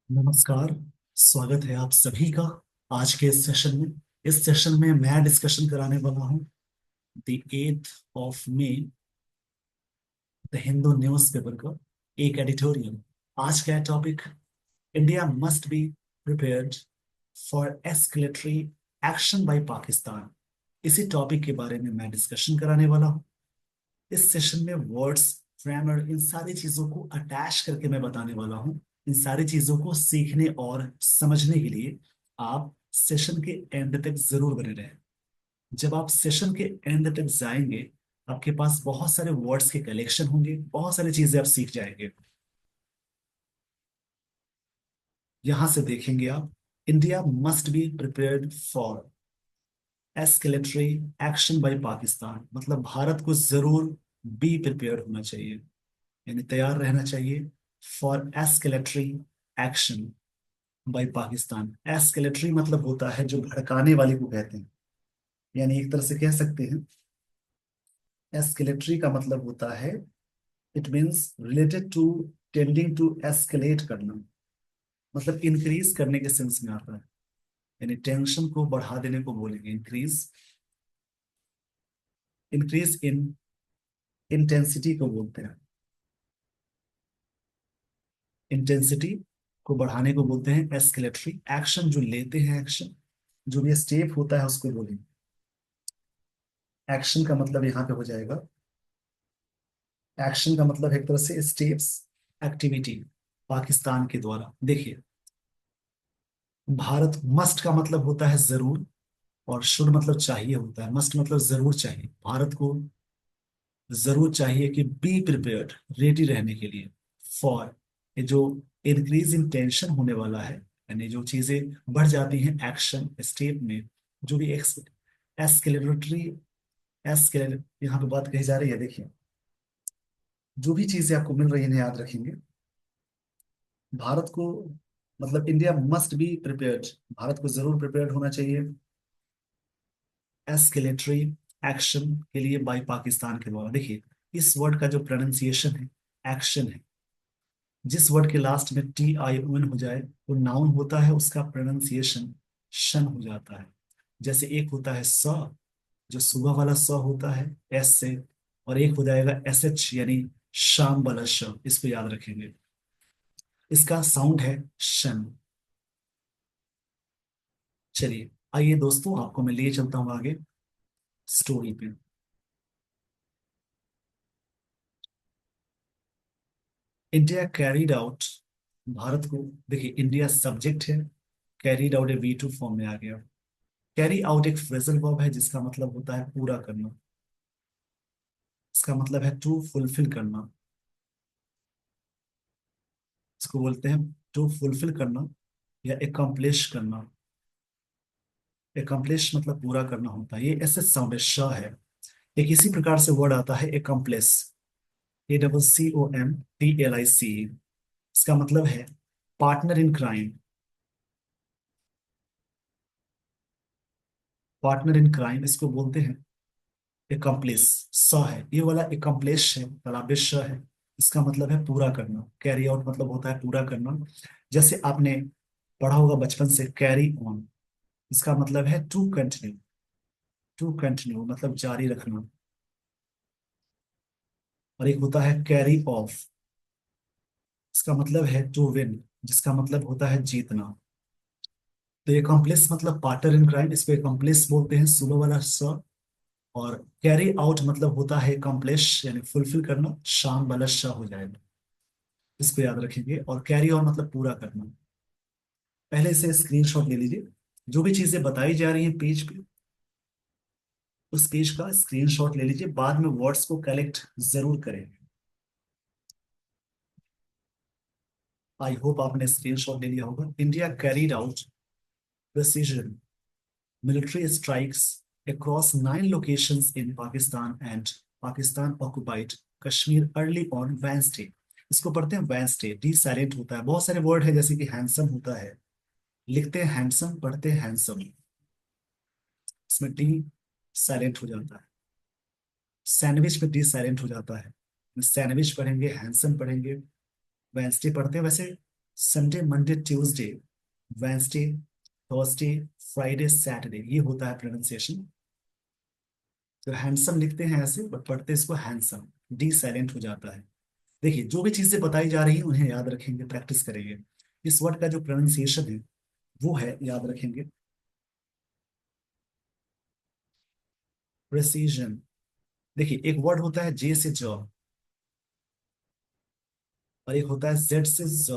नमस्कार। स्वागत है आप सभी का आज के इस सेशन में। इस सेशन में मैं डिस्कशन कराने वाला हूँ the 8 of May the Hindu newspaper का एक एडिटोरियल। आज का topic, India must be prepared for escalatory action by Pakistan. इसी टॉपिक के बारे में मैं डिस्कशन कराने वाला हूँ। इस सेशन में वर्ड्स, ग्रामर, इन सारी चीजों को अटैच करके मैं बताने वाला हूँ। इन सारी चीजों को सीखने और समझने के लिए आप सेशन के एंड तक जरूर बने रहें। जब आप सेशन के एंड तक जाएंगे, आपके पास बहुत सारे वर्ड्स के कलेक्शन होंगे, बहुत सारी चीजें आप सीख जाएंगे। यहां से देखेंगे आप, India must be prepared for escalatory action by Pakistan, मतलब भारत को जरूर बी प्रिपेयर होना चाहिए, यानी तैयार रहना चाहिए for escalatory action by Pakistan. Escalatory मतलब होता है जो भड़काने वाले को कहते हैं, यानी एक तरह से कह सकते हैं एस्केलेटरी का मतलब होता है, it means related to, tending to escalate करना, मतलब इंक्रीज करने के सेंस में आता है। यानी टेंशन को बढ़ा देने को बोलेंगे इंक्रीज, इंक्रीज इन इंटेंसिटी को बोलते हैं। इंटेंसिटी को बढ़ाने को बोलते हैं एस्केलेटरी एक्शन। जो लेते हैं एक्शन, जो भी स्टेप होता है उसको बोलेंगे। एक्शन का मतलब यहाँ पे हो जाएगा, एक्शन का मतलब एक तरह से स्टेप्स, एक्टिविटी पाकिस्तान के द्वारा। देखिए, भारत, मस्ट का मतलब होता है जरूर, और शुड मतलब चाहिए होता है। मस्ट मतलब जरूर चाहिए, भारत को जरूर चाहिए कि बी प्रिपेयर्ड, रेडी रहने के लिए, फॉर ये जो इंक्रीज इन टेंशन होने वाला है, यानी जो चीजें बढ़ जाती हैं एक्शन स्टेप में, जो भी एस्केलेटरी, एस्केलेट यहाँ पे बात कही जा रही है। देखिए, जो भी चीजें आपको मिल रही है इन्हें याद रखेंगे। भारत को, मतलब India must be prepared, Bharat को जरूर प्रिपेयर्ड होना चाहिए एस्केलेटरी एक्शन के लिए बाय पाकिस्तान के द्वारा। देखिए, इस वर्ड का जो प्रोनाउंसिएशन है, एक्शन है। जिस वर्ड के लास्ट में टी आई ओ एन हो जाए वो नाउन होता है, उसका प्रोनाउंसिएशन शन हो जाता है। जैसे एक होता है स, जो सुबह वाला स होता है एस से, और एक हो जाएगा एस एच, यानी शाम वाला श। इसको याद रखेंगे, इसका साउंड है शन। चलिए आइए दोस्तों, आपको मैं लिए चलता हूँ आगे स्टोरी पे। इंडिया कैरीड आउट, भारत को, देखिए इंडिया सब्जेक्ट है, carried out a V two form में आ गया। कैरी आउट एक फ्रेजल वर्ब है जिसका मतलब होता है पूरा करना। इसका मतलब है टू फुलफिल करना, इसको बोलते हैं टू फुलफिल करना या एकम्प्लिश करना। एकम्प्लिश मतलब पूरा करना होता है, ये ऐसे साउंड है, श है। एक इसी प्रकार से वर्ड आता है एकम्प्लिस, ACCOMPLIC। इसका मतलब है partner in crime. Partner in crime इसको बोलते हैं एकम्प्लिस। स है ये वाला, एकम्प्लिश है, तलाबिश है। इसका मतलब है पूरा करना। कैरी आउट मतलब होता है पूरा करना। जैसे आपने पढ़ा होगा बचपन से, कैरी ऑन, इसका मतलब है टू कंटिन्यू। टू कंटिन्यू मतलब जारी रखना। और एक होता है कैरी ऑफ, इसका मतलब है टू विन, जिसका मतलब होता है जीतना। तो एकम्प्लिस मतलब पार्टनर इन क्राइम, इसको एकम्प्लिस बोलते हैं, सुबह वाला स। और कैरी आउट मतलब होता है कम्प्लिश, यानी फुलफिल करना, शाम वाला श हो जाएगा। इसको याद रखेंगे। और कैरी ऑन मतलब पूरा करना। पहले से स्क्रीनशॉट ले लीजिए, जो भी चीजें बताई जा रही हैं पेज पे, उस पेज का स्क्रीनशॉट ले लीजिए, बाद में वर्ड्स को कलेक्ट जरूर करें। आई होप आपने स्क्रीनशॉट ले लिया होगा। India carried out precision military strikes across 9 locations in Pakistan and Pakistan occupied Kashmir early on Wednesday। इसको पढ़ते हैं वेंसडे, डी साइलेंट होता है। बहुत सारे वर्ड है जैसे कि हैंडसम होता है, लिखते हैं हैंडसम, पढ़ते हैं हैंडसम, इसमें डी साइलेंट हो जाता है। सैंडविच में डी साइलेंट हो जाता है। सैंडविच पढ़ेंगे, हैंडसम पढ़ेंगे, वेंसडे पढ़ते हैं। वैसे Sunday, Monday, Tuesday, Wednesday, Thursday, Friday, Saturday, ये होता है प्रोनाउंसिएशन। तो हैंडसम लिखते हैं ऐसे, बट पढ़ते इसको हैंडसम, डी साइलेंट हो जाता है। देखिए, जो भी चीजें बताई जा रही हैं उन्हें याद रखेंगे, प्रैक्टिस करेंगे। इस वर्ड का जो प्रोनाउंसिएशन है वो है, याद रखेंगे, प्रेसिजन। देखिए, एक वर्ड होता है जे से ज, और एक होता है जेड से ज,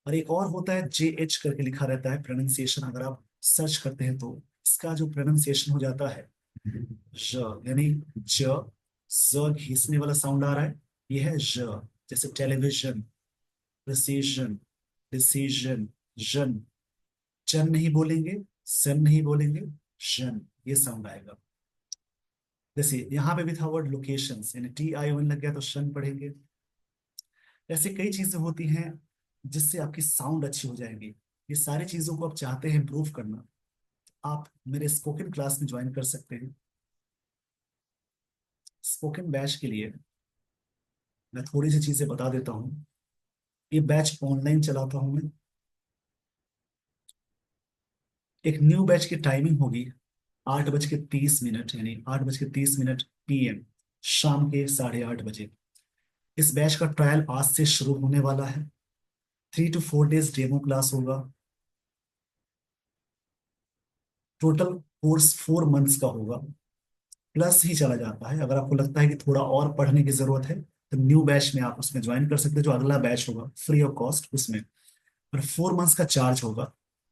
और एक और होता है जे एच करके लिखा रहता है प्रोनाउंसिएशन। अगर आप सर्च करते हैं तो इसका जो प्रोनाउंसिएशन हो जाता है ज, यानी ज, ज घिसने वाला साउंड आ रहा है, ये है ज। जैसे टेलीविजन, प्रिसीजन, डिसीजन, जन। चन नहीं बोलेंगे, सन नहीं बोलेंगे, जन, ये साउंड आएगा। जैसे यहाँ पे भी था वर्ड लोकेशन, यानी टी आई वन लग गया तो शन पढ़ेंगे। ऐसे कई चीजें होती हैं जिससे आपकी साउंड अच्छी हो जाएगी। ये सारी चीजों को आप चाहते हैं इम्प्रूव करना, आप मेरे स्पोकन क्लास में ज्वाइन कर सकते हैं। स्पोकन बैच के लिए मैं थोड़ी सी चीजें बता देता हूँ। ये बैच ऑनलाइन चलाता हूँ मैं। एक न्यू बैच की टाइमिंग होगी 8:30, यानी 8:30 PM, शाम के 8:30 बजे। इस बैच का ट्रायल आज से शुरू होने वाला है। 3 to 4 डेज डेमो क्लास होगा। टोटल कोर्स 4 मंथ्स का होगा, प्लस ही चला जाता है। अगर आपको लगता है कि थोड़ा और पढ़ने की जरूरत है तो न्यू बैच में आप उसमें ज्वाइन कर सकते हैं, जो अगला बैच होगा फ्री ऑफ कॉस्ट उसमें। और 4 मंथ्स का चार्ज होगा।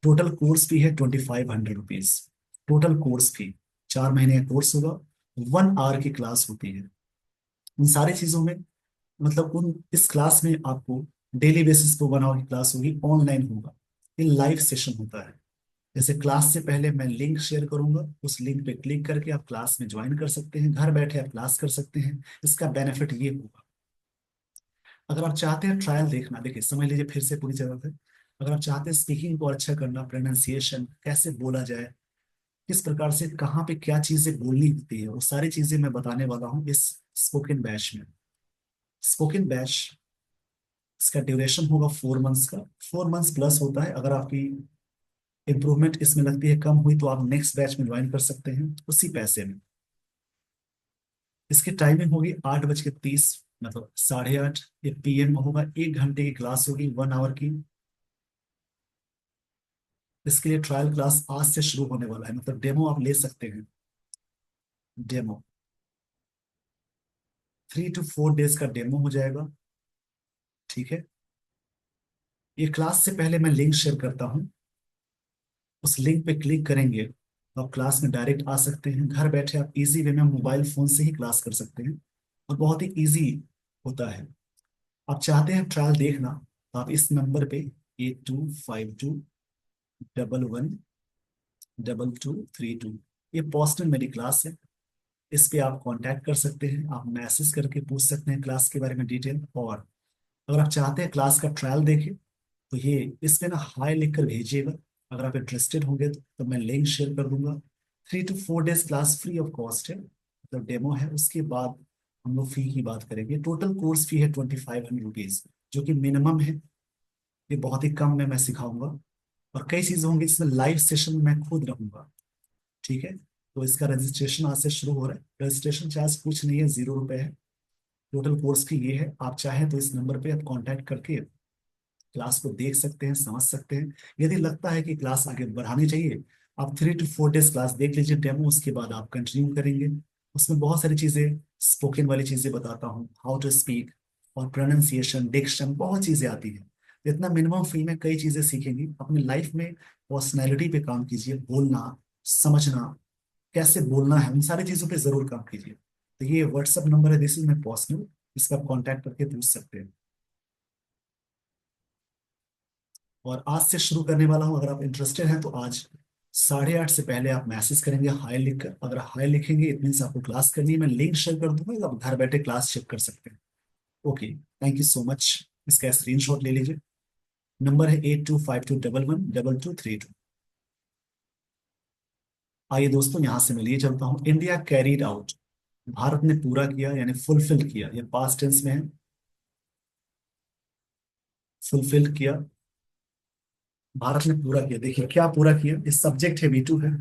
टोटल कोर्स फी है 2500 रुपीज। टोटल कोर्स फी, 4 महीने का कोर्स होगा, 1 आवर की क्लास होती है। उन सारी चीजों में, मतलब उन इस क्लास में आपको डेली बेसिस पे 1 आवर की क्लास होगी, ऑनलाइन होगा। ये लाइव सेशन होता है। जैसे क्लास से पहले मैं लिंक शेयर करूंगा, उस लिंक पे क्लिक करके आप क्लास में ज्वाइन कर सकते हैं, घर बैठे आप क्लास कर सकते हैं। इसका बेनिफिट ये होगा, अगर आप चाहते हैं ट्रायल देखना, देखिए समझ लीजिए फिर से पूरी जगह है। अगर आप चाहते हैं स्पीकिंग को अच्छा करना, प्रोनाउंसिएशन कैसे बोला जाए, किस प्रकार से कहाँ पे क्या चीजें बोलनी होती है, वो सारी चीजें मैं बताने वाला हूँ इस स्पोकन बैच में। स्पोकन बैच, इसका ड्यूरेशन होगा 4 मंथ्स का। 4 मंथ्स प्लस होता है। अगर आपकी इंप्रूवमेंट इसमें लगती है कम हुई तो आप नेक्स्ट बैच में ज्वाइन कर सकते हैं उसी पैसे में। इसकी टाइमिंग होगी 8:30, मतलब 8:30 ये PM में होगा। 1 घंटे की क्लास होगी, 1 आवर की। इसके लिए ट्रायल क्लास आज से शुरू होने वाला है, मतलब डेमो आप ले सकते हैं। डेमो 3 to 4 डेज का डेमो हो जाएगा, ठीक है। ये क्लास से पहले मैं लिंक शेयर करता हूँ, उस लिंक पे क्लिक करेंगे तो आप क्लास में डायरेक्ट आ सकते हैं। घर बैठे आप इजी वे में मोबाइल फोन से ही क्लास कर सकते हैं, और बहुत ही इजी होता है। आप चाहते हैं ट्रायल देखना तो आप इस नंबर पे 8252112232, ये पर्सनल मेरी क्लास है। इस पे आप कांटेक्ट कर सकते हैं, आप मैसेज करके पूछ सकते हैं क्लास के बारे में डिटेल। और अगर आप चाहते हैं क्लास का ट्रायल देखें तो ये इस पे ना हाई लिख कर भेजिएगा। अगर आप इंटरेस्टेड होंगे तो मैं लिंक शेयर कर दूंगा। 3 to 4 days class free of cost है, मतलब डेमो है। उसके बाद हम लोग फी की बात करेंगे। टोटल कोर्स फी है 2500 रुपीज, जो कि मिनिमम है। ये बहुत ही कम में मैं सिखाऊंगा, और कई चीजें होंगी जिसमें लाइव सेशन में मैं खुद रहूंगा, ठीक है। तो इसका रजिस्ट्रेशन आज से शुरू हो रहा है। रजिस्ट्रेशन चार्ज कुछ नहीं है, 0 रुपए है। टोटल कोर्स की ये है। आप चाहें तो इस नंबर पे आप कांटेक्ट करके क्लास को देख सकते हैं, समझ सकते हैं। यदि लगता है कि क्लास आगे बढ़ानी चाहिए, आप 3 to 4 डेज क्लास देख लीजिए डेमो, उसके बाद आप कंटिन्यू करेंगे। उसमें बहुत सारी चीजें, स्पोकन वाली चीजें बताता हूँ, हाउ टू स्पीक और प्रोनाउंसिएशन, डिक्शन, बहुत चीजें आती हैं। इतना मिनिमम फी में कई चीजें सीखेंगी अपनी लाइफ में। पर्सनैलिटी पे काम कीजिए, बोलना, समझना, कैसे बोलना है, उन सारी चीजों पे जरूर काम कीजिए। तो ये व्हाट्सअप नंबर है, दिस इज माई पर्सनल, इसका कॉन्टैक्ट करके पूछ सकते हैं। और आज से शुरू करने वाला हूँ। अगर आप इंटरेस्टेड हैं तो आज 8:30 से पहले आप मैसेज करेंगे हाई लिखकर। अगर हाई लिखेंगे इट मीन्स आपको क्लास करनी है। मैं लिंक शेयर कर दूंगा, आप घर बैठे क्लास चेक कर सकते हैं। Okay, thank you so much. इसका स्क्रीनशॉट ले लीजिए। नंबर है 8252112232। आइए दोस्तों, यहाँ से मैं लिए चलता हूँ। इंडिया कैरीड आउट, भारत ने पूरा किया, यानी फुलफिल किया, ये पास्ट टेंस में है। फुलफिल किया, भारत ने पूरा किया। देखिए क्या पूरा किया, इस सब्जेक्ट है, V2 है।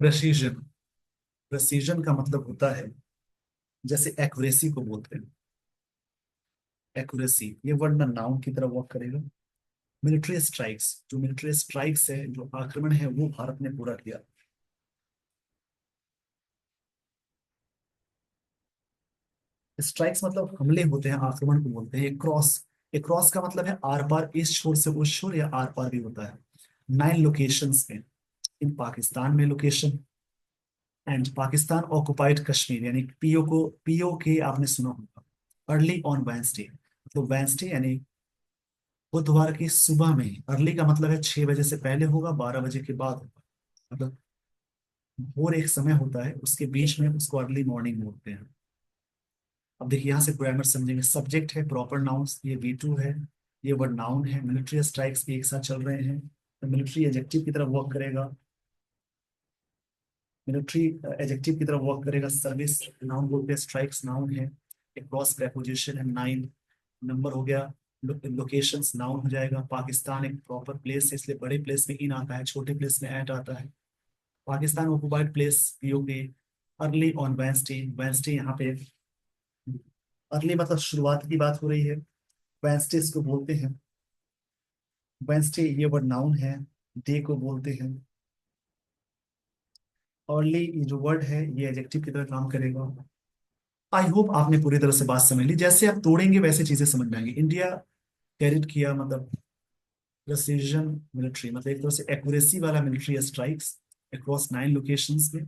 प्रेसिजन, प्रेसिजन का मतलब होता है, जैसे एक्यूरेसी को बोलते हैं, एक्यूरेसी, ये वर्ड ना नाउन की तरह वर्क करेगा। मिलिट्री स्ट्राइक्स, जो मिलिट्री स्ट्राइक्स है, जो आक्रमण है, वो भारत ने पूरा किया। स्ट्राइक्स मतलब हमले होते हैं, आक्रमण को बोलते हैं। क्रॉस, एक क्रॉस का मतलब है आर पार, इस छोर से उस छोर, या आर पार भी होता है। 9 लोकेशंस में, इन पाकिस्तान में location, and Pakistan occupied Kashmir, यानी पीओ को, पीओ के आपने सुना होगा। अर्ली ऑन वेंसडे, मतलब वेंसडे यानी बुधवार की सुबह में। अर्ली का मतलब है 6 बजे से पहले होगा, 12 बजे के बाद होगा, मतलब भोर एक समय होता है, उसके बीच में उसको अर्ली मॉर्निंग बोलते हैं। अब देखिए यहाँ से ग्रामर समझेंगे। सब्जेक्ट है प्रॉपर नाउन्स, ये V2 है, ये वर्ड नाउन है। मिलिट्री स्ट्राइक्स एक साथ चल रहे हैं, तो मिलिट्री एडजेक्टिव की तरफ वर्क करेगा, मिलिट्री एडजेक्टिव की तरफ वर्क करेगा। सर्विस नाउन बोलते हैं, स्ट्राइक्स नाउन है, एक क्रॉस प्रेपोजिशन है, 9 नंबर हो गया। लोकेशंस नाउन हो जाएगा। पाकिस्तान एक प्रॉपर प्लेस है, इसलिए बड़े प्लेस में इन आता है, छोटे प्लेस में एट आता है। Pakistan occupied place, PoK. Early on Wednesday, Wednesday यहाँ पे अर्ली मतलब शुरुआत की बात हो रही है, वेंसडेज को बोलते हैं। वेंसडे ये वर्ड नाउन है, डे को बोलते हैं। अर्ली ये जो वर्ड है, ये एडजेक्टिव की तरह काम करेगा। आई होप आपने पूरी तरह से बात समझ ली। जैसे आप तोड़ेंगे वैसे चीजें समझ में आएंगी। इंडिया कैरिड किया, मतलब प्रिसीजन मिलिट्री, मतलब एक तरह से एक्यूरेसी वाला मिलिट्री स्ट्राइक्स अक्रॉस 9 लोकेशंस में।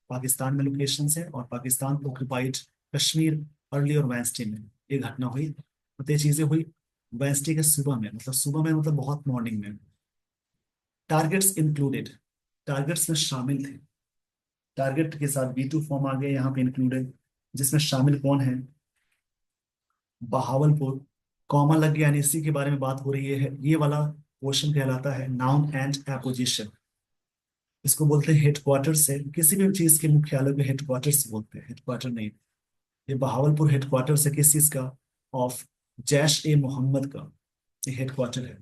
पाकिस्तान में लोकेशंस है, और पाकिस्तान ऑक्युपाइड कश्मीर अर्ली और वेंसडे में ये घटना हुई, मतलब ये चीजें हुई वेंसडे के सुबह में, मतलब सुबह में मतलब बहुत मॉर्निंग में। टारगेट्स इंक्लूडेड, टारगेट्स में शामिल थे। टारगेट के साथ V2 फॉर्म आ गया यहाँ पे इंक्लूडेड, जिसमें शामिल कौन है, बहावलपुर। कॉमा लग गया, यानी इसी के बारे में बात हो रही है। ये वाला पोर्शन कहलाता है नाउन एंड एपोजिशन। इसको बोलते हैं हेडक्वार्टर से, किसी भी चीज के मुख्यालय को हेडक्वार्टर से बोलते हैं, हेडक्वार्टर नहीं। ये बहावलपुर हेडक्वार्टर से किस चीज का, ऑफ जैश ए मोहम्मद का ये हेडक्वार्टर है।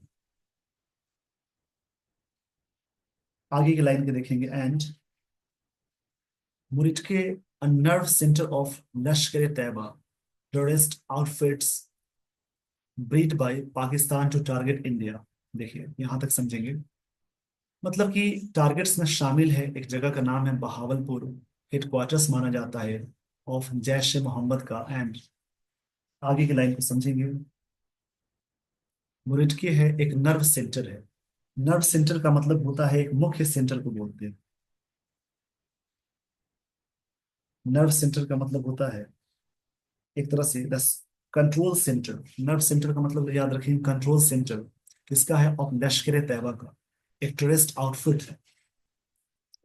आगे की लाइन के देखेंगे। एंड मुरिट के nerve centre of Lashkar e Taiba terrorist outfits breed by Pakistan to target India. देखिए यहां तक समझेंगे, मतलब कि टारगेट्स में शामिल है, एक जगह का नाम है बहावलपुर, हेडक्वार्टर्स माना जाता है ऑफ जैश ए मोहम्मद का। एंड आगे की लाइन को समझेंगे। मुरिटके है एक नर्व सेंटर है। नर्व सेंटर का मतलब होता है एक मुख्य सेंटर को बोलते हैं। नर्व सेंटर का मतलब होता है एक तरह से दस कंट्रोल सेंटर। नर्व सेंटर का मतलब याद रखेंगे, कंट्रोल सेंटर किसका है, ऑफ लश्कर तैयबा का। एक टेररिस्ट आउटफिट है,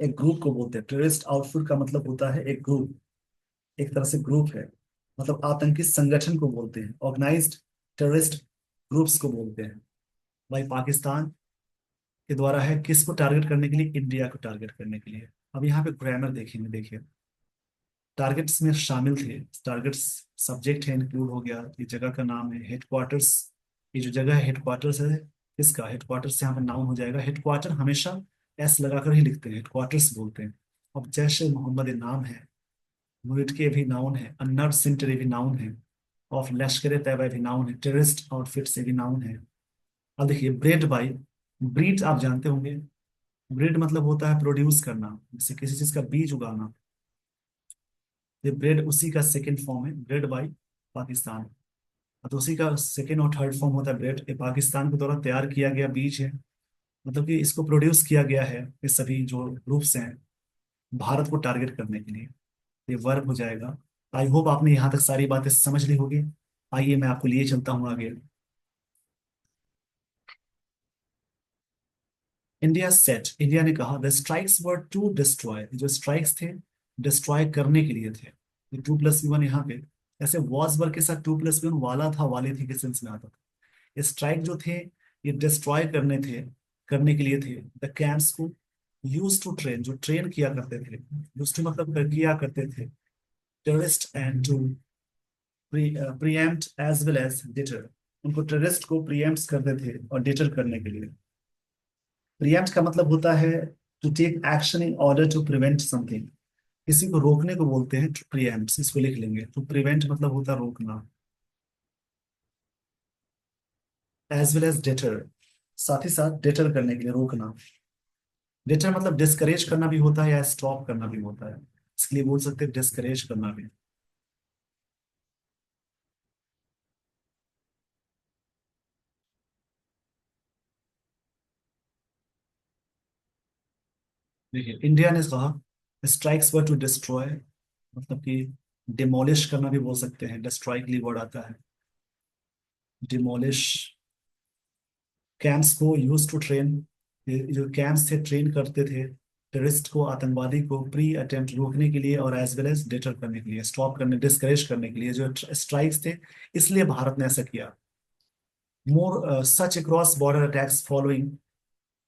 एक ग्रुप को बोलते हैं। टेररिस्ट आउटफिट का मतलब होता है एक ग्रुप, एक तरह से ग्रुप है, मतलब आतंकी संगठन को बोलते हैं, ऑर्गेनाइज्ड टेररिस्ट ग्रुप्स को बोलते हैं। भाई पाकिस्तान के द्वारा है, किसको टारगेट करने के लिए, इंडिया को टारगेट करने के लिए। अब यहाँ पे ग्रामर देखेंगे। देखिए टारगेट्स में शामिल थे, टारगेट्स सब्जेक्ट है, इंक्लूड हो गया, ये जगह का नाम है हेडक्वार्टर्स। ये जो जगह है हेडक्वार्टर्स है, इसका हेडक्वार्टर्स से यहाँ पे नाउन हो जाएगा। हेडक्वार्टर हमेशा एस लगाकर ही लिखते हैं, हेडक्वार्टर्स बोलते हैं। अब जैश ए मोहम्मद ये नाम है, मुरिद के भी नाउन है, अन्नर सेंटर ये भी नाउन है, ऑफ लश्कर तैयबा भी नाउन है, टेररिस्ट आउटफिट से भी नाउन है। अब देखिए ब्रेड बाई, ब्रीड आप जानते होंगे, ब्रीड मतलब होता है प्रोड्यूस करना, जैसे किसी चीज का बीज उगाना। ये ब्रेड उसी का सेकंड फॉर्म है, ब्रेड बाई पाकिस्तान। तो उसी का सेकंड और थर्ड फॉर्म होता है ब्रेड, ये पाकिस्तान के द्वारा तैयार किया गया बीज है, मतलब कि इसको प्रोड्यूस किया गया है, ये सभी जो ग्रुप्स हैं भारत को टारगेट करने के लिए। ये वर्ब हो जाएगा। आई होप आपने यहाँ तक सारी बातें समझ ली होगी। आइए मैं आपको लिए चलता हूँ आगे। इंडिया सेट, इंडिया ने कहा the strikes were to destroy, जो स्ट्राइक्स थे डिस्ट्रॉय करने के लिए थे। ये 2+1 यहाँ पे, ऐसे वॉज वर्ग के साथ 2+1 वाला था, वाले थे के सेंस में आता था। ये स्ट्राइक जो थे, ये डिस्ट्रॉय करने थे, करने के लिए थे। द कैंप्स को यूज टू ट्रेन, जो ट्रेन किया करते थे, यूज टू मतलब किया करते थे terrorist and to preempt as well as deter. उनको टेररिस्ट को प्रीएम्प्ट करते थे और डिटर करने के लिए। प्रीएम्प्ट का मतलब होता है to take action in order to prevent something. किसी को रोकने को बोलते हैं प्रीएम्प्ट, इसको लिख लेंगे। तो प्रिवेंट मतलब होता है रोकना। एज वेल एज डिटर, साथ ही साथ डिटर करने के लिए, रोकना। डिटर मतलब डिस्करेज करना भी होता है या स्टॉप करना भी होता है, इसलिए बोल सकते हैं डिस्करेज करना भी। देखिए इंडिया ने कहा स्ट्राइक्स वर टू डिस्ट्रॉय, मतलब कि डिमोलिश करना भी बोल सकते हैं, डिस्ट्रॉय के लिए वर्ड आता है डिमोलिश। कैंप्स को यूज टू ट्रेन, जो कैंप्स थे ट्रेन करते थे टेररिस्ट को, आतंकवादी को प्री अटेम्प्ट रोकने के लिए और एज वेल एज डिटर करने के लिए, स्टॉप करने, डिस्करेज करने के लिए जो स्ट्राइक्स थे, इसलिए भारत ने ऐसा किया। More such across border attacks following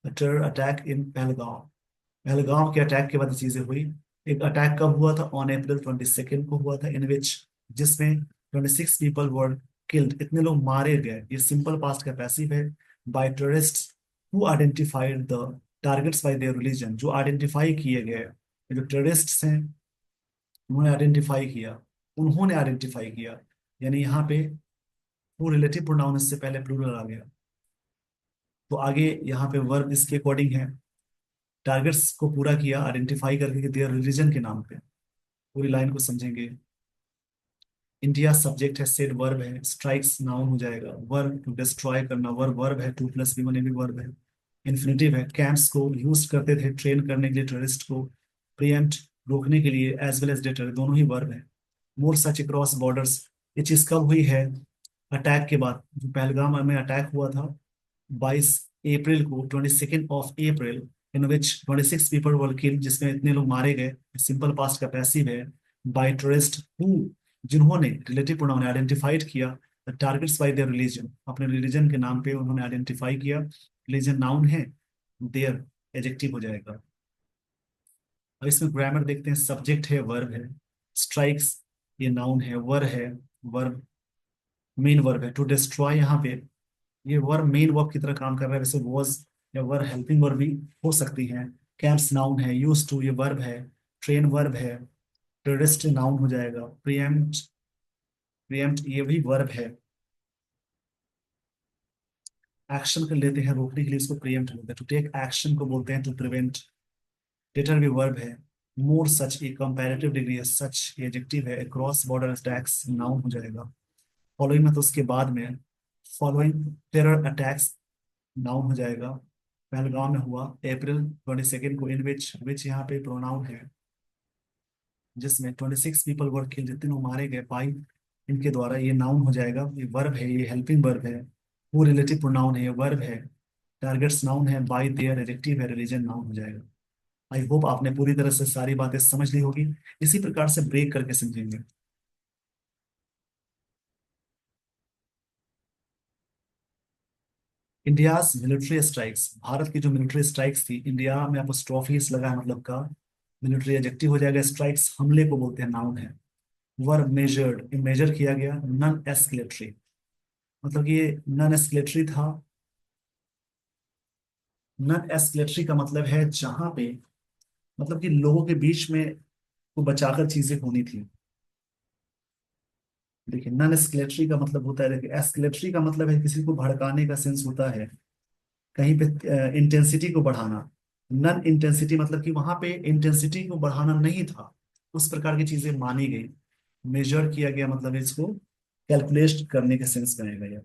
terror attack in Pahalgam. Pahalgam के अटैक के बाद ये चीजें हुई। एक अटैक कब हुआ था? ऑन अप्रैल 22 को हुआ था, इन विच, जिसमें 26 पीपल वर किल्ड, इतने लोग मारे गए। ये सिंपल पास्ट का पैसिव है। Bye terrorist who identified the targets bye their religion, जो आइडेंटिफाई किए गए, ये जो टेररिस्ट हैं उन्होंने आइडेंटिफाई किया, उन्होंने आइडेंटिफाई किया, यानी यहाँ पे वो रिलेटिव प्रोनाउन से पहले प्लूरल आ गया। तो आगे यहाँ पे वर्ब इसके अकॉर्डिंग है, टारगेट्स को पूरा किया आइडेंटिफाई करके देयर रिलीजन के नाम पे। पूरी लाइन को समझेंगे। इंडिया सब्जेक्ट है, सेड वर्ब है, स्ट्राइक्स नाउन हो जाएगा, वर्ब टू डिस्ट्रॉय करना, वर्ब वर्ब है, टू प्लस बी वन भी वर्ब है, इन्फिनिटिव है, कैंप्स को यूज करते थे ट्रेन करने के लिए टेररिस्ट को, प्रिएम्प्ट रोकने के लिए, एज वेल एज डेटर दोनों ही वर्ब है। मोर सच अक्रॉस बॉर्डर्स, ये चीज कब हुई है? अटैक के बाद, जो पहलगाम में अटैक हुआ था 22 अप्रैल को, 22 अप्रैल, इन विच 26 पीपल वर किल्ड, जिसमें इतने लोग मारे गए, सिंपल पास्ट का पैसिव है। बाय टूरिस्ट हु, जिन्होंने, रिलेटिव प्रोनाउन आइडेंटिफाइड किया, the targets bye their religion, अपने रिलीजन के नाम पे उन्होंने आइडेंटिफाई किया। रिलीजन नाउन है, देयर एडजेक्टिव हो जाएगा। अब इसमें ग्रामर देखते हैं। सब्जेक्ट है, वर्ब है, स्ट्राइक्स ये नाउन है, वर है, वर्ब मेन वर्ब है, टू डिस्ट्रॉय यहाँ पे ये वर्ब मेन वर्ब की तरह काम कर रहा है। वैसे वॉज या वर्ब हेल्पिंग वर्ब भी हो सकती है। कैंप्स नाउन है, यूज टू ये वर्ब है, ट्रेन वर्ब है, टेररिस्ट नाउन हो जाएगा, प्रिएम्प्ट, प्रिएम्प्ट ये भी वर्ब है। एक्शन कर लेते हैं रोकने के लिए, इसको प्रिएम्प्ट बोलते हैं। टू टेक एक्शन को बोलते हैं टू प्रिवेंट। डेटर भी वर्ब है। मोर सच ए कंपैरेटिव डिग्री है, सच एडजेक्टिव है, क्रॉस बॉर्डर अटैक्स नाउन हो जाएगा। फॉलोइंग में तो उसके बाद में, फॉलोइंग टेरर अटैक्स नाउन हो जाएगा। पहलगाम में हुआ अप्रैल 22 को, इन विच यहाँ पे प्रोनाउन है, जिसमें 26 पीपल वर किल्ड, जितने लोग मारे गए बाई इनके द्वारा, ये नाउन हो जाएगा। ये वर्ब है, ये हेल्पिंग वर्ब है, वो रिलेटिव प्रोनाउन है, ये वर्ब है, टारगेट्स नाउन है, बाई देयर एडजेक्टिव है, रिलीजन नाउन हो जाएगा। आई होप आपने पूरी तरह से सारी बातें समझ ली होगी। इसी प्रकार से ब्रेक करके समझेंगे। इंडियाज मिलिट्री स्ट्राइक्स, भारत की जो मिलिट्री स्ट्राइक्स थी, इंडिया में अपोस्ट्रोफीज लगा है मतलब का, मिलिट्री एडजेक्टिव हो जाएगा। स्ट्राइक्स हमले को बोलते हैं, नाउन है। वर मेजर्ड, मेजर किया गया। नन एस्केलेटरी, मतलब कि ये नन एस्केलेटरी था। नन एस्केलेटरी का मतलब है जहां पे, मतलब कि लोगों के बीच में को बचाकर चीजें होनी थी। देखिए नन एस्केलेटरी का मतलब होता है, देखिए एस्केलेटरी का मतलब है किसी को भड़काने का सेंस होता है, कहीं पे इंटेंसिटी को बढ़ाना। नन इंटेंसिटी मतलब कि वहां पे इंटेंसिटी को बढ़ाना नहीं था, उस प्रकार की चीजें मानी गई। मेजर किया गया मतलब इसको कैलकुलेट करने के सेंस में आएगा ये।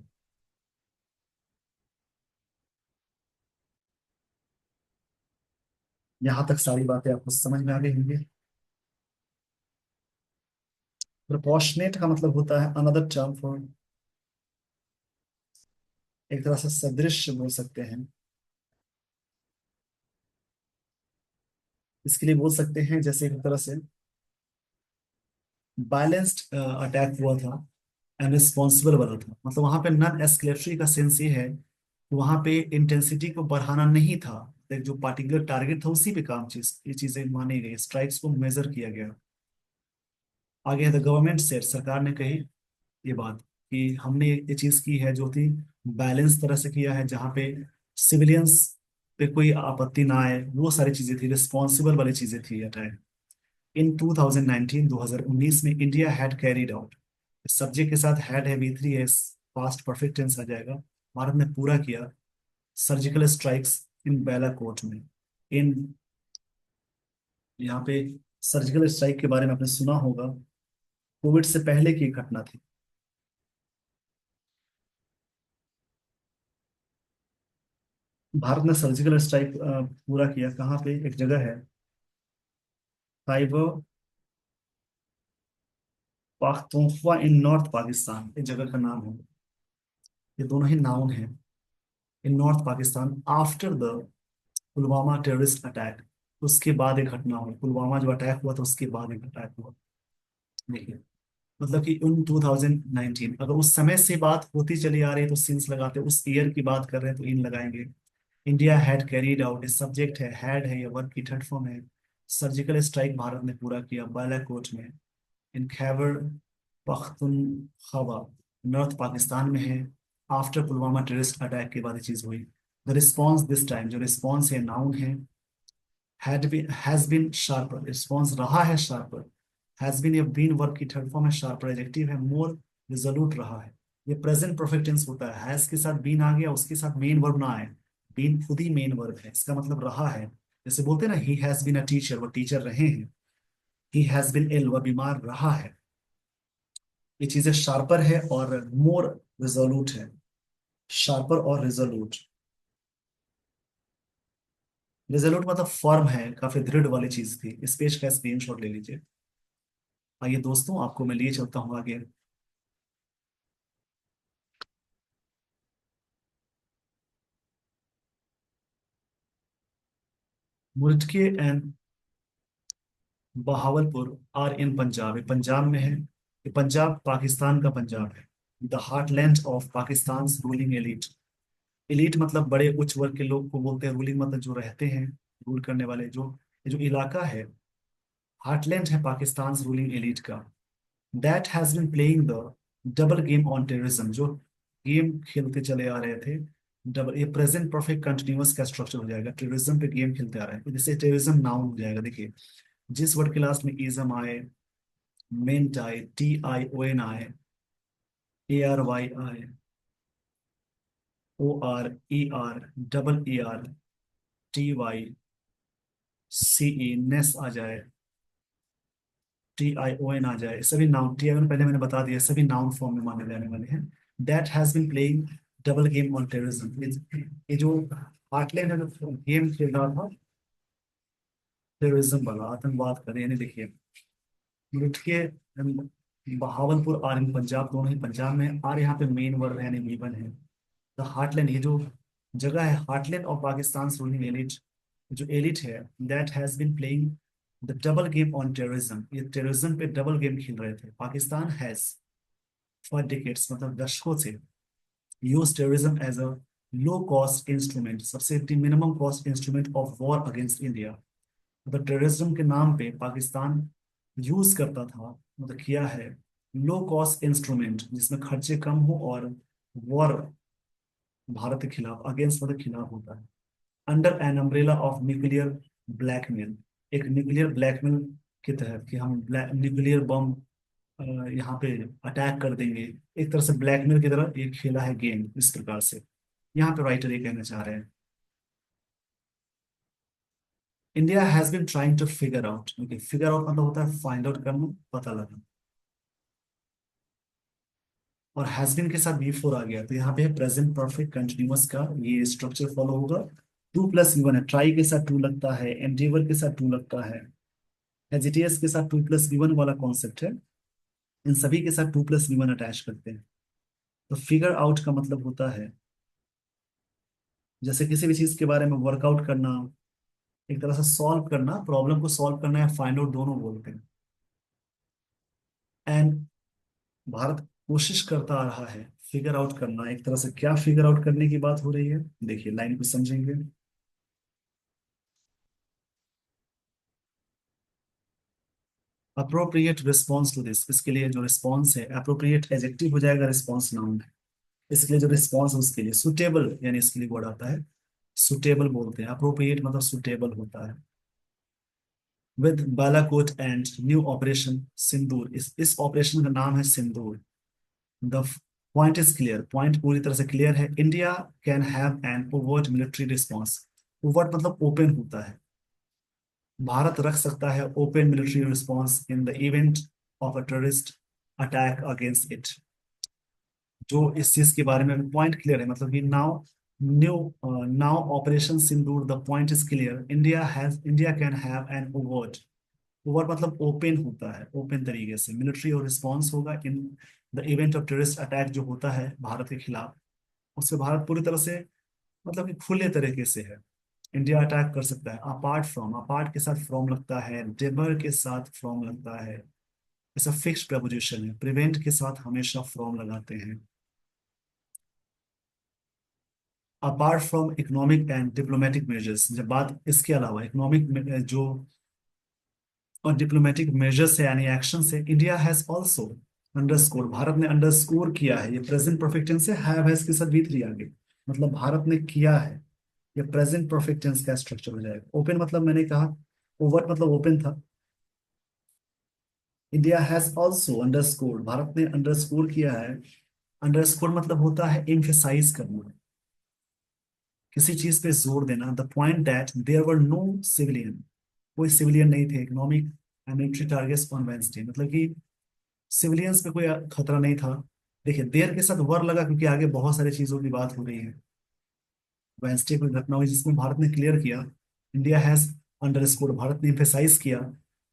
यहाँ तक सारी बातें आपको समझ में आ गई होंगी। प्रोपोर्शनेट का मतलब होता है अनदर टर्म फॉर, एक तरह से सदृश बोल सकते हैं। इसके लिए बोल सकते हैं जैसे एक तरह से बैलेंस्ड अटैक हुआ था, एंड रिस्पॉन्सिबल वाला था। मतलब वहां पे नॉन एस्केलेटरी का सेंस ये है कि वहां पे इंटेंसिटी को बढ़ाना नहीं था, एक जो पार्टिकुलर टारगेट था उसी पे काम, चीज ये चीजें मानी गई, स्ट्राइक्स को मेजर किया गया। आगे है द गवर्नमेंट सेड, सरकार ने कही ये बात कि हमने ये चीज की है जो थी बैलेंस तरह से किया है, जहाँ पे सिविलियंस पे कोई आपत्ति ना आए, वो सारी चीजें थी, रिस्पॉन्सिबल वाली चीजें थी अटैक। इन 2019 2019 में India had carried out, subject के साथ हैड है, V3 है, पास्ट परफेक्ट टेंस आ जाएगा। भारत ने पूरा किया सर्जिकल स्ट्राइक्स इन बालाकोट में। इन यहाँ पे सर्जिकल स्ट्राइक के बारे में आपने सुना होगा, कोविड से पहले की घटना थी। भारत ने सर्जिकल स्ट्राइक पूरा किया कहाँ पे, एक जगह है खैबर पाख्तूनख्वा इन नॉर्थ पाकिस्तान, इस जगह का नाम है। ये दोनों ही नाउन है, in north Pakistan after the Pulwama terrorist attack. उसके बाद एक घटना हुई, पुलवामा जो अटैक हुआ था उसके बाद एक अटैक हुआ। देखिए, मतलब कि उन 2019, अगर उस समय से बात होती चली आ रही है तो सिंस लगाते, उस ईयर की बात कर रहे हैं तो इन लगाएंगे। इंडिया हैड कैरीड आउट, इस सब्जेक्ट है ये वर्ब की थर्ड फॉर्म है। सर्जिकल स्ट्राइक भारत ने पूरा किया बालाकोट में, इन खैबर पख्तूनख्वा नॉर्थ पाकिस्तान में है। आफ्टर पुलवामा टेररिस्ट अटैक के बाद ये चीज हुई। द रिस्पॉन्स दिस टाइम, जो रिस्पॉन्स है नाउन है, हैज बीन शार्पर, रिस्पॉन्स रहा है शार्पर। हैज बीन, ये बीन वर्ब की थर्ड फॉर्म है, शार्पर एडजेक्टिव है, मोर रिजोल्यूट रहा है। ये प्रेजेंट परफेक्ट टेंस होता है, हैज के साथ बीन आ गया, उसके साथ मेन वर्ब ना आए, बीन खुद ही मेन वर्ब है, इसका मतलब रहा है। जैसे बोलते हैं ना, he has been a teacher, वो टीचर रहे हैं। ही हैज बीन इल, वह बीमार रहा है। ये चीजें शार्पर है और मोर रिजोल्यूट है, शार्पर और रिजोल्यूट। रिजोल्यूट मतलब फर्म है, काफी दृढ़ वाली चीज थी। इस पेज का स्क्रीनशॉट ले लीजिए। आइए दोस्तों, आपको मैं लिए चलता हूँ आगे। मुल्क and Bahawalpur are in Punjab, ये पंजाब में है। ये पंजाब पाकिस्तान का पंजाब है। The heartland of Pakistan ruling elite, elite मतलब बड़े उच्च वर्ग के लोग को बोलते हैं, रूलिंग मतलब जो रहते हैं, रूल करने वाले, जो ये जो इलाका है, हार्टलैंड है पाकिस्तान रूलिंग एलिट का। That has been playing the double game on terrorism, जो गेम खेलते चले आ रहे थे। डबल, ये प्रेजेंट परफेक्ट कंटिन्यूअस का स्ट्रक्चर हो जाएगा, टेररिज्म पे गेम खेलते आ रहे हैं, जैसे टेररिज्म नाउन हो जाएगा। देखिए, जिस वर्ड के लास्ट में इज्म आए, मेंट आए, TION आए, ARY आए, ORER, DER, TYCE, नेस आ जाए, TION आ जाए, सभी नाउन, TION पहले मैंने बता दिया, सभी नाउन फॉर्म में माने जाने वाले हैं। That has been playing double game on terrorism, ये जो हार्टलैंड है जो गेम खेल रहा था टेररिज्म वाला, आतंकवाद का, यानी देखिए, लुटके बहावलपुर आर इन पंजाब, दोनों ही पंजाब में, आर यहाँ पे मेन वर्ड यानी वीवन है। द हार्टलैंड, ये जो जगह है, heartland of Pakistan ruling elite, जो एलिट है, that has been playing the double game on terrorism, ये टेररिज्म पे डबल गेम खेल रहे थे। पाकिस्तान हैज फॉर डिकेट्स, मतलब दशकों से, use terrorism as a low cost instrument, सबसे minimum cost instrument of war against India. मतलब टेररिज्म के नाम पे पाकिस्तान यूज करता था, मतलब किया है, लो कॉस्ट इंस्ट्रूमेंट, जिसमें खर्चे कम हो और वॉर भारत के खिलाफ, अगेंस्ट मतलब खिलाफ होता है, under an umbrella of nuclear blackmail, एक न्यूक्लियर ब्लैकमेल के तहत, कि हम न्यूक्लियर बम यहाँ पे अटैक कर देंगे, एक तरह से ब्लैकमेल की तरह ये खेला है गेम, इस प्रकार से यहाँ पे राइटर ये कहना चाह रहे हैं। India has been trying to figure out, figure out मतलब होता है फाइंड आउट करना, पता लगाना, और हैज बीन के साथ B4 आ गया तो यहाँ पे प्रेजेंट परफेक्ट कंटिन्यूअस का ये स्ट्रक्चर फॉलो होगा। 2+V1 है, ट्राई के साथ टू लगता है, एंडेवर के साथ टू लगता है, हेजिटेस के साथ 2+V1 वाला कॉन्सेप्ट है, इन सभी के साथ 2+V1 अटैच करते हैं। तो फिगर आउट का मतलब होता है जैसे किसी भी चीज के बारे में वर्कआउट करना, एक तरह से सॉल्व करना, प्रॉब्लम को सॉल्व करना या फाइंड आउट, दोनों बोलते हैं। एंड भारत कोशिश करता आ रहा है फिगर आउट करना, एक तरह से क्या फिगर आउट करने की बात हो रही है, देखिए लाइन को समझेंगे। अप्रोप्रिएट रिस्पॉन्स टू दिस, इसके लिए जो रिस्पॉन्स है, अप्रोप्रिएट एडजेक्टिव हो जाएगा, रिस्पॉन्स नाउन है। इसके लिए जो रिस्पॉन्स है उसके लिए सुटेबल, यानी इसके लिए वर्ड आता है सुटेबल बोलते हैं। अप्रोप्रिएट मतलब सुटेबल होता है। With Balakot and new operation Sindoor, इस ऑपरेशन का नाम है Sindoor. The point is clear, point पूरी तरह से क्लियर है। India can have an overt military response. Overt मतलब ओपन होता है। भारत रख सकता है open military response in the event of a terrorist attack against it. जो इस चीज के बारे में पॉइंट क्लियर है, मतलब कि now new now operation Sindoor, the point is clear, India can have an overt. Over मतलब ओपन होता है, ओपन तरीके से मिलिट्री और रिस्पॉन्स होगा इन the event of terrorist attack, जो होता है भारत के खिलाफ। उससे भारत पूरी तरह से, मतलब कि खुले तरीके से है, इंडिया अटैक कर सकता है। अपार्ट फ्रॉम, अपार्ट के साथ फ्रॉम लगता है, डेबर के साथ फ्रॉम लगता है, ऐसा फिक्स प्रपोजिशन है। प्रिवेंट के साथ हमेशा फ्रॉम लगाते हैं। Apart from economic and diplomatic measures, जब बात इसके अलावा इकोनॉमिक जो और डिप्लोमेटिक मेजर से यानी एक्शन से, India has also underscore, Bharat ने अंडरस्कोर किया है। ये प्रेजेंट परफेक्ट टेंस है, हैव हैज के साथ भी थ्री आगे, मतलब भारत ने किया है। ये प्रेजेंट परफेक्ट टेंस का स्ट्रक्चर हो जाएगा। ओपन मतलब मैंने कहा, ओवर मतलब ओपन था। India has also underscore, Bharat ने अंडरस्कोर किया है। अंडरस्कोर मतलब होता है एम्फेसाइज करना, किसी चीज पे जोर देना। The point that there were no civilian, कोई सिविलियन नहीं थे, economic and military targets on Wednesday, मतलब कि सिविलियंस पे कोई खतरा नहीं था। देखिए देर के साथ वर लगा क्योंकि आगे बहुत सारी चीजों की बात हो रही है। वेंसडे कोई घटना हुई जिसमें भारत ने क्लियर किया, इंडिया हैज अंडरस्कोर, भारत ने एम्फेसाइज किया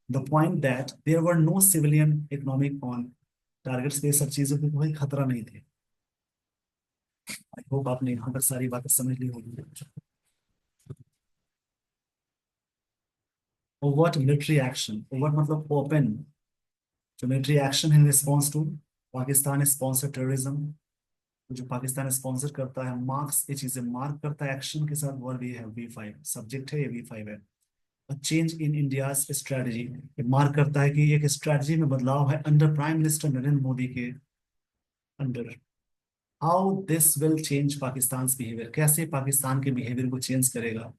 the point that there were no civilian economic on targets पे, सब चीजों पे कोई खतरा नहीं थे। आई होप आपने यहाँ पर सारी बातें समझ ली होगी। ओवर्ट मिलिट्री एक्शन, ओवर्ट मतलब ओपन, जो मिलिट्री एक्शन है response to Pakistan sponsor terrorism, जो पाकिस्तान स्पॉन्सर करता है, मार्क्स ये चीजें मार्क करता है एक्शन के साथ, वर्ब ये है V5, सब्जेक्ट है ये V5 है। चेंज इन इंडिया स्ट्रेटजी, मार्क करता है कि एक स्ट्रेटजी में बदलाव है under prime minister Narendra Modi के under. How this will change Pakistan behaviour, कैसे पाकिस्तान के बिहेवियर को चेंज करेगा।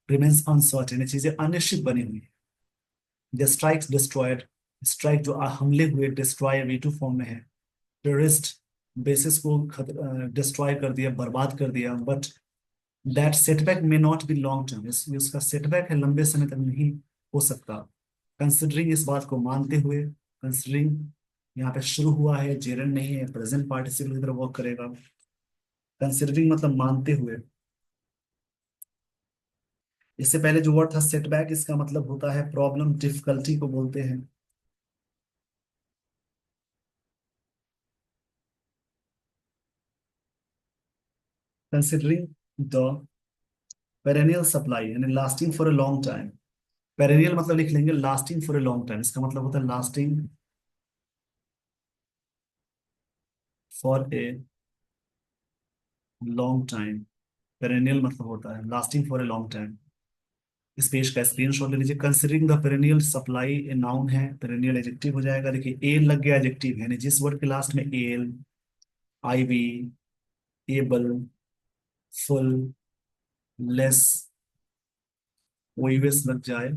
रिमेन्स अनसर्टेन, चीजें अनिश्चित बनी हुई है। स्ट्राइक्स डिस्ट्रॉयड, स्ट्राइक जो हमले हुए, डिस्ट्रॉय V2 फॉर्म में है। टेररिस्ट बेसिस को डिस्ट्रॉय कर दिया, बर्बाद कर दिया। But that setback may not be long term, इसका सेटबैक है लंबे समय तक नहीं हो सकता। कंसिडरिंग, इस बात को मानते हुए, कंसिडरिंग यहाँ पे शुरू हुआ है, जेरन नहीं है, प्रेजेंट पार्टिसिपल की तरह वर्क करेगा। कंसिडरिंग मतलब मानते हुए। इससे पहले जो वर्ड था सेटबैक, इसका मतलब होता है प्रॉब्लम, डिफिकल्टी को बोलते हैं। कंसिडरिंग द पेरेनियल सप्लाई, यानी lasting for a long time. Perennial मतलब लिख लेंगे lasting for a long time, इसका मतलब होता है lasting for a long time. Perennial मतलब होता है lasting for a long time. इस पेज का स्क्रीनशॉट ले लीजिए। Considering the perennial supply, a noun है, पेरेनियल एडजेक्टिव हो जाएगा। देखिए एल लग गया एडजेक्टिव, यानी जिस वर्ड के लास्ट में एल, आईवी, एबल, फुल, लेस, ओइवेस लग जाए,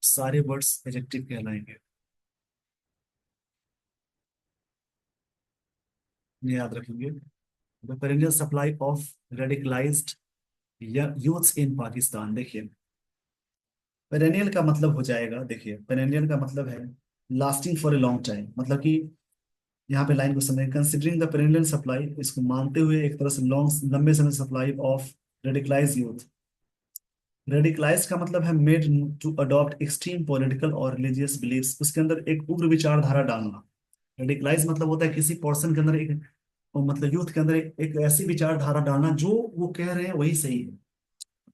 सारे वर्ड्स एडजेक्टिव कहलाएंगे। ये याद रखेंगे। The perennial supply of radicalised youths in Pakistan, देखिए पेरेनियल का मतलब हो जाएगा, देखिए पेरेनियल का मतलब है lasting for a long time, मतलब कि यहाँ पे लाइन को समझें। कंसिडरिंग द पेरेनियल सप्लाई, इसको मानते हुए एक तरह से लॉन्ग लंबे समय supply of radicalise youth. Radicalise का मतलब है made to adopt extreme political और रिलीजियस बिलीफ्स, उसके अंदर एक उग्र विचारधारा डालना। रेडिकलाइज मतलब होता है किसी पर्सन के अंदर एक, मतलब यूथ के अंदर एक ऐसी विचारधारा डालना जो वो कह रहे हैं वही सही है।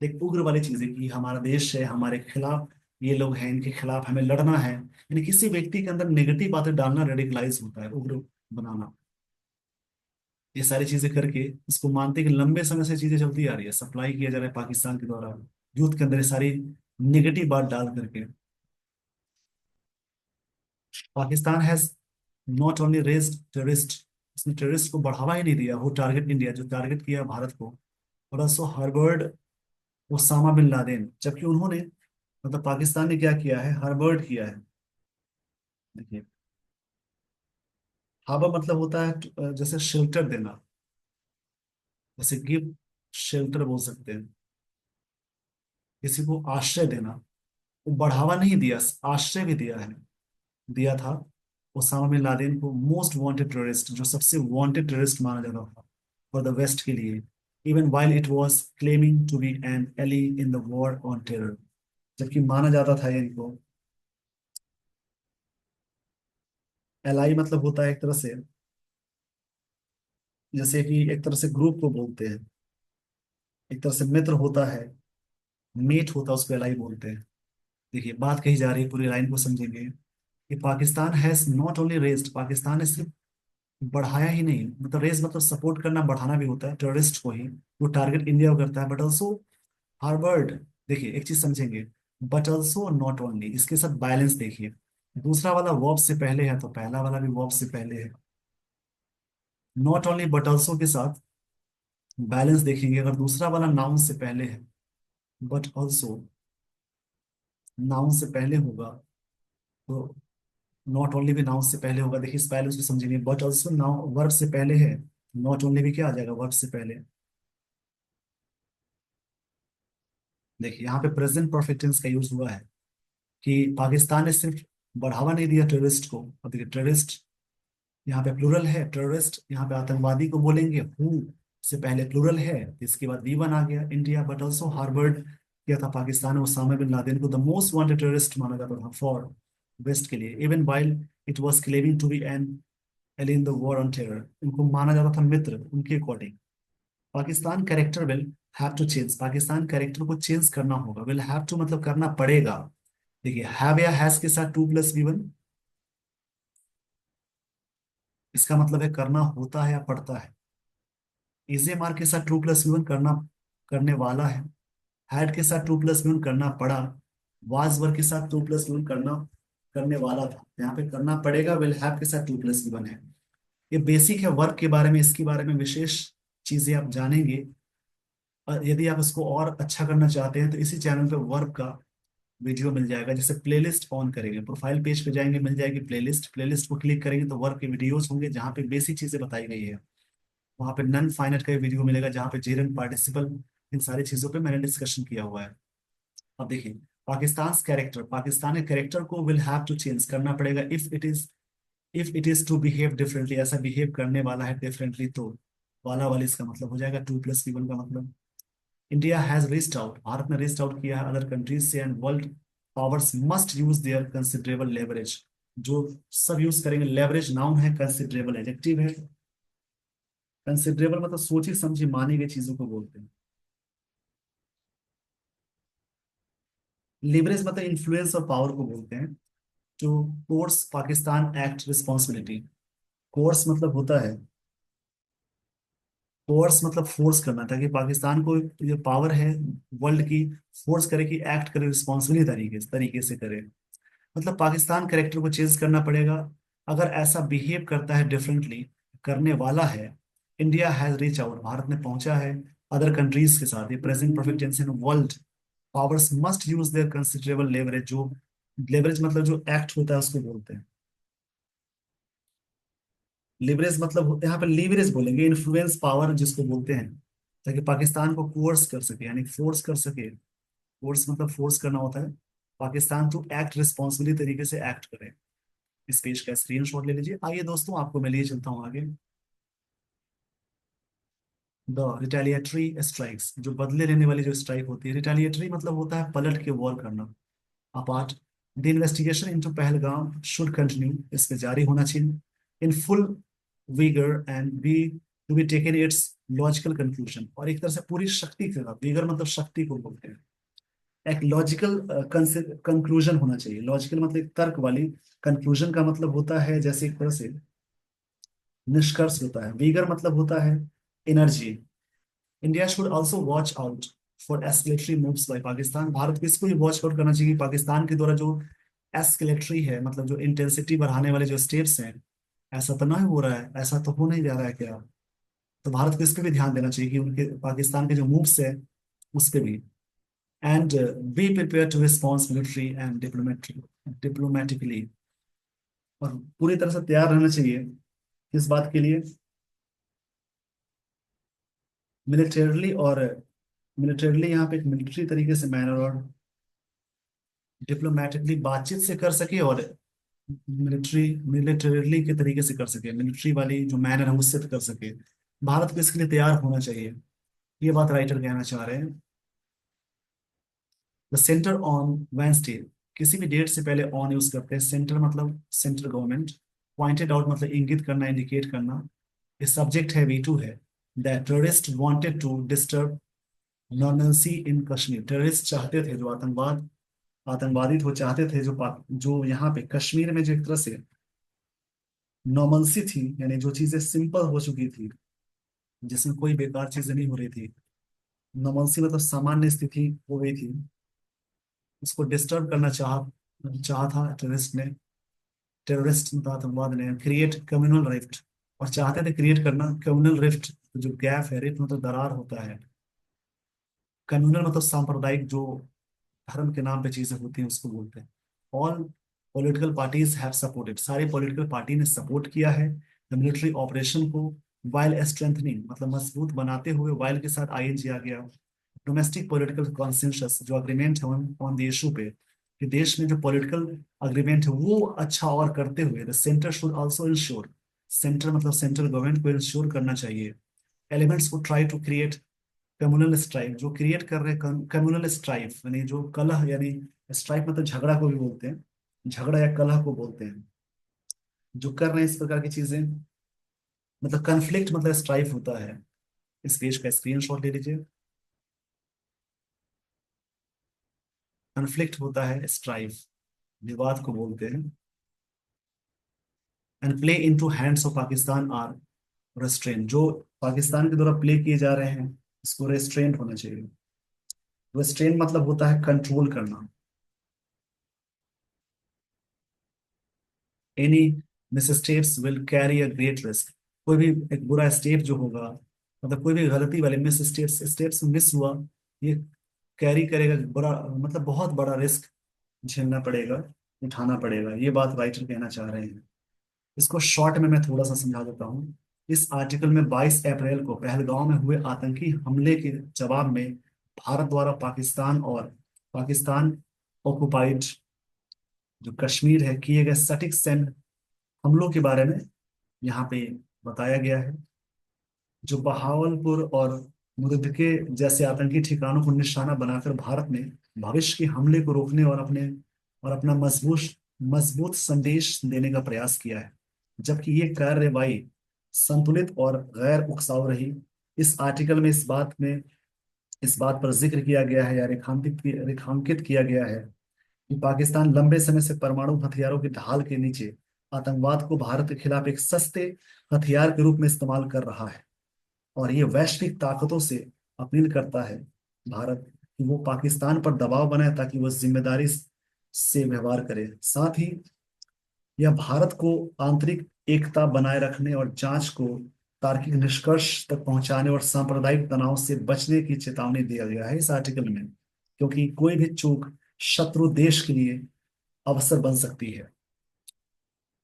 एक उग्र वाली चीज है कि हमारा देश है, हमारे खिलाफ ये लोग हैं, इनके खिलाफ हमें लड़ना है, यानी किसी व्यक्ति के अंदर नेगेटिव बातें डालना रेडिकलाइज होता है, उग्र बनाना। ये सारी चीजें करके इसको मानते हैं कि लंबे समय से चीजें चलती आ रही है, सप्लाई किया जा रहा है पाकिस्तान के द्वारा यूथ के अंदर ये सारी नेगेटिव बात डाल करके। Pakistan has not only raised terrorist, इसने टेररिस्ट को बढ़ावा ही नहीं दिया, वो टारगेट इंडिया जो टारगेट किया भारत को, और also harboured Osama bin Laden, जबकि उन्होंने, मतलब पाकिस्तान ने क्या किया है, हार्बर्ड किया है। देखिए, हार्बर मतलब होता है जैसे शेल्टर देना, जैसे गिव शेल्टर बोल सकते हैं, किसी को आश्रय देना। वो बढ़ावा नहीं दिया, आश्रय भी दिया है, दिया था ओसामा बिन लादेन को, मोस्ट वांटेड टेररिस्ट, जो सबसे वांटेड टेररिस्ट माना जाता था फॉर द वेस्ट के लिए, even while it was claiming to be an ally in the war on terror, जबकि माना जाता था इनको, एलाई मतलब होता है एक तरह से, जैसे कि एक तरह से ग्रुप को बोलते हैं, एक तरह से मित्र होता है, मेट होता है, उसको एलाई बोलते हैं। देखिए बात कही जा रही है, पूरी लाइन को समझेंगे कि Pakistan has not only raised, Pakistan ने सिर्फ बढ़ाया ही नहीं, मतलब रेज मतलब सपोर्ट करना, बढ़ाना भी होता है टेररिस्ट को ही, वो टारगेट इंडिया को करता है, बट ऑल्सो हार्वर्ड। देखिए एक चीज समझेंगे, बट ऑल्सो नॉट ओनली, इसके साथ बैलेंस देखिए, दूसरा वाला वर्ब से पहले है तो पहला वाला भी वर्ब से पहले है, नॉट ओनली बट ऑल्सो के साथ बैलेंस देखेंगे, अगर दूसरा वाला नाउन से पहले है, बट ऑल्सो नाउन से पहले होगा, तो नॉट ओनली भी नाउन से पहले होगा। देखिए इस बैलेंस को समझेंगे, बट ऑल्सो नाउन वर्ब से पहले है, नॉट ओनली भी क्या आ जाएगा, वर्ब से पहले। देखिए यहाँ पे प्रेजेंट परफेक्ट टेंस का यूज हुआ है कि पाकिस्तान ने सिर्फ बढ़ावा नहीं दिया टेररिस्ट को, अब देखिए टेररिस्ट यहाँ पे प्लूरल है, टेररिस्ट यहाँ पे आतंकवादी को बोलेंगे, हु से पहले प्लूरल है, इसके बाद वी वन आ गया इंडिया, बट ऑल्सो हार्वर्ड किया था पाकिस्तान ने उसामा बिन लादेन को द मोस्ट वांटेड टेररिस्ट माना जाता था फॉर वेस्ट के लिए, even while it was claiming to be an ally in the war on terror, उनको माना जाता था मित्र उनके according. Pakistan character will have to change, Pakistan character को चेंज करना होगा, विल हैव टू मतलब करना पड़ेगा। देखिए हैव या हैज के साथ टू प्लस वी वन, इसका मतलब है करना होता है या पड़ता है। इजे मार के साथ टू प्लस वी वन करना, करने वाला है। हैड के साथ टू प्लस वी वन करना पड़ा। वाज वर के साथ टू प्लस वी वन करना, करने वाला था, यहाँ पे करना पड़ेगा, विल हैव के साथ टू प्लस वी वन है। ये बेसिक है वर्ब के बारे में, इसके बारे में विशेष चीजें आप जानेंगे, और यदि आप इसको और अच्छा करना चाहते हैं तो इसी चैनल पे वर्ब का वीडियो मिल जाएगा। जैसे प्लेलिस्ट ऑन करेंगे, प्रोफाइल पेज पे जाएंगे, मिल जाएगी प्लेलिस्ट, प्लेलिस्ट को क्लिक करेंगे तो वर्ब के वीडियोस होंगे जहाँ पे बेसिक चीजें बताई गई है। वहाँ पे नन फाइनाइट का वीडियो मिलेगा जहाँ पे जेरन पार्टिसिपल, इन सारी चीजों पे मैंने डिस्कशन किया हुआ है। अब देखिए पाकिस्तान कैरेक्टर, पाकिस्तान के कैरेक्टर को विल हैव टू चेंज करना पड़ेगा if it is to behave differently, ऐसा बिहेव करने वाला है डिफरेंटली तो वाला वाली इसका मतलब हो जाएगा टू प्लस वन का मतलब। India has reached out, Bharat ने रीच्ड आउट किया है अदर कंट्रीज से, and world powers must use their considerable leverage, जो सब यूज करेंगे, लेवरेज नाउन है, कंसिडरेबल एडजेक्टिव है। कंसिडरेबल मतलब सोची समझी मानी गई चीजों को बोलते हैं। लिवरेज मतलब इन्फ्लुएंस और पावर को बोलते हैं। जो course Pakistan act responsibility, course मतलब होता है, कोर्स मतलब फोर्स करना, ताकि पाकिस्तान को जो पावर है वर्ल्ड की, फोर्स करे कि एक्ट करे रिस्पॉन्सिबली तरीके से करे। मतलब पाकिस्तान कैरेक्टर को चेंज करना पड़ेगा अगर ऐसा बिहेव करता है डिफरेंटली, करने वाला है। India has reach out, Bharat ने पहुंचा है अदर कंट्रीज के साथ, ये present perfect tense in world powers must use their considerable leverage, जो लेवरेज मतलब जो एक्ट होता है उसको बोलते हैं। लिवरेज मतलब यहाँ पे लीवरेज बोलेंगे, इन्फ्लुएंस पावर जिसको बोलते हैं, ताकि पाकिस्तान को कोर्स कर सके, यानी फोर्स कर सके। फोर्स मतलब फोर्स करना होता है, पाकिस्तान टू एक्ट रिस्पॉन्सिबली तरीके से एक्ट करे। इस पेज का स्क्रीनशॉट ले लीजिए। आइए दोस्तों आपको मैं लिए चलता हूँ आगे। द रिटेलिएटरी स्ट्राइक्स, जो बदले लेने वाली जो स्ट्राइक होती है, रिटेलिएटरी मतलब होता है पलट के वॉर करना। Apart the investigation into Pahalgam should continue, इस पे जारी होना चाहिए in full vigour and be to be taken its logical conclusion, और एक तरह से पूरी शक्ति के साथ, विगर मतलब शक्ति को बोलते हैं, एक लॉजिकल कंक्लूजन होना चाहिए। लॉजिकल मतलब एक तर्क वाली, कंक्लूजन का मतलब होता है जैसे एक तरह से निष्कर्ष होता है, विगर मतलब होता है energy. India should also watch out for escalatory moves bye Pakistan, Bharat को इसको भी वॉच आउट करना चाहिए कि पाकिस्तान के द्वारा जो एस्केलेटरी है, मतलब जो इंटेंसिटी बढ़ाने वाले जो स्टेप्स हैं, ऐसा तो नहीं हो रहा है, ऐसा तो हो नहीं जा रहा है क्या? तो भारत को इस पे भी ध्यान देना चाहिए कि उनके पाकिस्तान के जो मूव्स है उस पे भी। And be prepare to response military and diplomatically, और पूरी तरह से तैयार रहना चाहिए इस बात के लिए, मिलिटरली, और मिलिटरली यहाँ पे एक मिलिट्री तरीके से मैनर, और डिप्लोमेटिकली बातचीत से कर सके, और मिलिटरीली के तरीके से कर सके, मिलिट्री वाली जो मैनर है उससे कर सके। भारत को इसके लिए तैयार होना चाहिए, ये बात राइटर कहना चाह रहे हैं। द सेंटर ऑन वेंसडे, किसी भी डेट से पहले ऑन यूज करते हैं। सेंटर मतलब सेंट्रल गवर्नमेंट, पॉइंटेड आउट मतलब इंगित करना, इंडिकेट करना। ये सब्जेक्ट है, V2 है। That terrorist wanted to disturb normalcy in Kashmir, terrorist चाहते थे, जो आतंकवादी तो चाहते थे, जो यहाँ पे कश्मीर में जो एक तरह से नॉर्मलसी थी, यानी जो चीजें सिंपल हो चुकी थी, जिसमें कोई बेकार चीजें नहीं हो रही थी, नॉर्मलसी मतलब सामान्य स्थिति हो गई थी, उसको डिस्टर्ब करना चाहा था टेररिस्ट ने, टेररिस्ट मतलब आतंकवाद ने, क्रिएट कम्युनल रिफ्ट, और चाहते थे क्रिएट करना कम्युनल रिफ्ट। जो गैप है, रिफ्ट मतलब दरार होता है, कम्युनल मतलब सांप्रदायिक, जो धर्म के नाम पे चीजें होती हैं उसको बोलते हैं। All political parties have supported, सारी पॉलिटिकल पार्टी ने सपोर्ट किया है द मिलिट्री ऑपरेशन को, वाइल स्ट्रेंथनिंग मतलब मजबूत बनाते हुए, वाइल के साथ आईएनजी आ गया। डोमेस्टिक पॉलिटिकल कॉन्सेंसस, जो अग्रीमेंट है ऑन द इशू पे, कि देश में जो पॉलिटिकल अग्रीमेंट है वो अच्छा और करते हुए, the centre should also ensure, centre मतलब सेंट्रल गवर्नमेंट को इंश्योर करना चाहिए, एलिमेंट्स को try to create communal strife, जो क्रिएट कर रहे हैं कम्युनल स्ट्राइफ, यानी जो कलह, यानी स्ट्राइफ मतलब झगड़ा को भी बोलते हैं, झगड़ा या कलह को बोलते हैं, जो कर रहे हैं इस प्रकार की चीजें, मतलब कन्फ्लिक्ट मतलब स्ट्राइफ होता है। इस पेज का स्क्रीनशॉट ले लीजिए। कन्फ्लिक्ट होता है स्ट्राइफ, विवाद को बोलते हैं। And play into hands of Pakistan are restrain, जो पाकिस्तान के द्वारा प्ले किए जा रहे हैं इसको रेस्ट्रेंट होना चाहिए। रेस्ट्रेन मतलब होता है कंट्रोल करना। Any missteps will carry a great risk, कोई भी एक बुरा स्टेप जो होगा, मतलब कोई भी गलती वाले मिस स्टेप्स, स्टेप्स मिस हुआ, ये कैरी करेगा बड़ा, मतलब बहुत बड़ा रिस्क झेलना पड़ेगा, उठाना पड़ेगा, ये बात राइटर कहना चाह रहे हैं। इसको शॉर्ट में मैं थोड़ा सा समझा देता हूँ। इस आर्टिकल में 22 अप्रैल को पहलगांव में हुए आतंकी हमले के जवाब में भारत द्वारा पाकिस्तान और पाकिस्तान ऑक्युपाइड जो कश्मीर है किए गए सटीक सैन्य हमलों के बारे में यहाँ पे बताया गया है, जो बहावलपुर और मुरद के जैसे आतंकी ठिकानों को निशाना बनाकर भारत ने भविष्य के हमले को रोकने और अपना मजबूत मजबूत संदेश देने का प्रयास किया है, जबकि ये कार्रवाई संतुलित और गैर उकसाव रही। इस आर्टिकल में इस बात पर जिक्र किया गया है या रेखांकित किया गया है कि पाकिस्तान लंबे समय से परमाणु हथियारों की ढाल के नीचे आतंकवाद को भारत के खिलाफ एक सस्ते हथियार के रूप में इस्तेमाल कर रहा है, और ये वैश्विक ताकतों से अपील करता है भारत कि वो पाकिस्तान पर दबाव बनाए ताकि वो जिम्मेदारी से व्यवहार करे। साथ ही यह भारत को आंतरिक एकता बनाए रखने और जांच को तार्किक निष्कर्ष तक पहुंचाने और सांप्रदायिक तनाव से बचने की चेतावनी दिया गया है इस आर्टिकल में, क्योंकि कोई भी चूक शत्रु देश के लिए अवसर बन सकती है।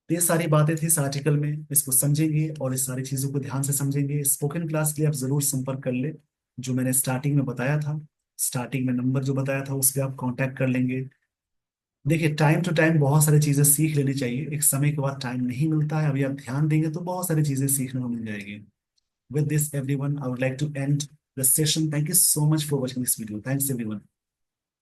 तो ये सारी बातें थी इस आर्टिकल में, इसको समझेंगे और इस सारी चीजों को ध्यान से समझेंगे। स्पोकन क्लास के लिए आप जरूर संपर्क कर ले, जो मैंने स्टार्टिंग में बताया था, स्टार्टिंग में नंबर जो बताया था उस पर आप कांटेक्ट कर लेंगे। देखिए, टाइम टू टाइम बहुत सारी चीजें सीख लेनी चाहिए, एक समय के बाद टाइम नहीं मिलता है, अभी आप ध्यान देंगे तो बहुत सारी चीजें सीखने को मिल जाएगी। With this everyone, I would like to end the session. Thank you so much for watching this video. Thanks everyone.